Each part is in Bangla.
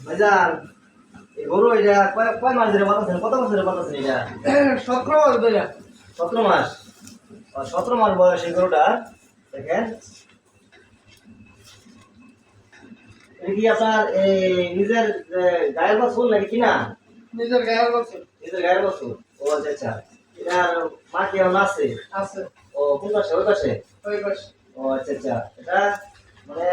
ভাইজান এই গরু এটা কয় মাস ধরে বাতাছেন, কত বছরের বাতাছেন এটা? 17 মাস ধরে। 17 মাস। 17 মাস বয়স এই গরুটা। দেখেন এটা কি আপনার এই নিজের গায়ের বাছুর নাকি কিনা? নিজের গায়ের বাছুর। নিজের গায়ের বাছুর। ও আচ্ছা আচ্ছা। এটার মা কি এখন আছে? আছে। ও কোন পাশে? ওই পাশে? ওই পাশে। ও আচ্ছা আচ্ছা। এটা মানে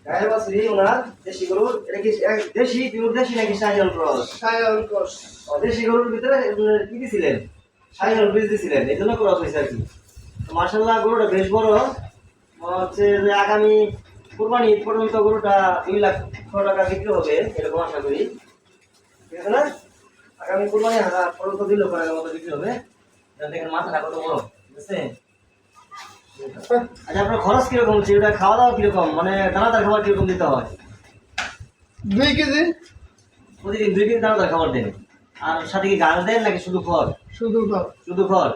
গায়ের বাছুরই ওনার দেশি গরুর। এটা কি দেশি পিওর দেশি নাকি শাহিওয়াল ক্রস? শাহিওয়াল ক্রস। ও দেশি গরুর ভিতরে কি দিছিলেন? শাহিওয়াল বীজ দিছিলেন, এই জন্য ক্রস হয়েছে আর কি। মাশাআল্লাহ গরুটা বেশ বড়। হচ্ছে যে আগামী কুরবানি ঈদ পর্যন্ত গরুটা 2 লাখ টাকা বিক্রি হবে এরকম আশা করি, ঠিক আছে না? আগামী কুরবানি পর্যন্ত 2 লক্ষ টাকার মতো বিক্রি হবে। দেখেন মাথাটা কত বড়, ঠিক আছে? আচ্ছা আপনার খরচ কিরকম হচ্ছে? ওটা খাওয়া দাওয়া কিরকম, মানে দানাদার খাবার কিরকম দিতে হয়? 2 কেজি প্রতিদিন 2 কেজি দানাদার খাবার দেন। আর সাথে কি ঘাস দেন নাকি শুধু খড়? শুধু খাও। শুধু খড়।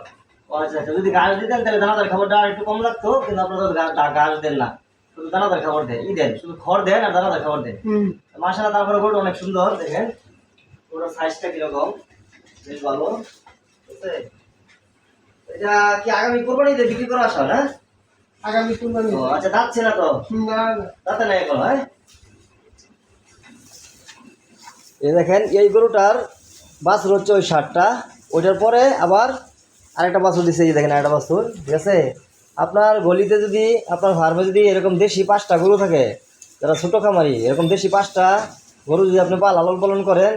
ও আচ্ছা আচ্ছা, যদি ঘাস দিতেন তাহলে দানাদার খাবারটা একটু কম লাগতো, কিন্তু আপনারা তো ঘাস দেন না, শুধু দানাদার খাবার দেন, দেন শুধু খড় দেন আর দানাদার খাবার দেন। মাশাআল্লাহ তারপরে গরুটা অনেক সুন্দর। দেখেন গরুটার সাইজটা কিরকম, বেশ ভালো, ঠিক আছে? এটা কি আগামী কুরবানিতে বিক্রি করা আসা না? আগামী কুরবানি। ও আচ্ছা, দাঁতছে না তো? না না, দাঁতে নাই এখন। হ্যাঁ, এই দেখেন এই গরুটার বাছুর হচ্ছে ওই 60টা, ওইটার পরে আবার আরেকটা বাছুর দিচ্ছে। এই দেখেন আরেকটা বাছুর, ঠিক আছে? আপনার গলিতে যদি আপনার ফার্মে যদি এরকম দেশি 5টা গরু থাকে, যারা ছোটো খামারি, এরকম দেশি 5টা গরু যদি আপনি লালন পালন করেন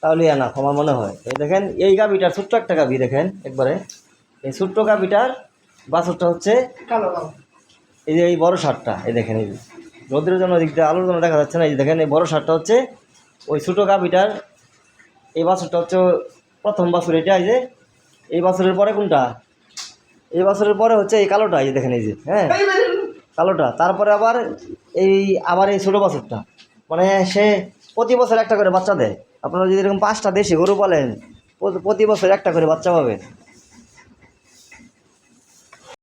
তাহলে না আমার মনে হয়। এই দেখেন এই গাভিটার ছোট্ট একটা গাভি, দেখেন একবারে এই ছোট্ট গাভিটার বাছুরটা হচ্ছে কালো কালো। এই যে এই বড় ষাটটা, এই দেখেন এই রোদ্রের জন্য দিকটা আলোর জন্য দেখা যাচ্ছে না, এই দেখেন এই বড় ষাটটা হচ্ছে ওই ছোটো গাভিটার। এই বাছুরটা হচ্ছে প্রথম বাছুর এটা। এই যে এই বাছুরের পরে কোনটা? এই বাছুরের পরে হচ্ছে এই কালোটা, এই যে দেখেন এই যে, হ্যাঁ কালোটা। তারপরে আবার এই ছোটো বাছুরটা। মানে সে প্রতি বছর একটা করে বাচ্চা দেয়। আপনারা যদি এরকম 5টা দেশি গরু পালেন, প্রতি বছর একটা করে বাচ্চা পাবে।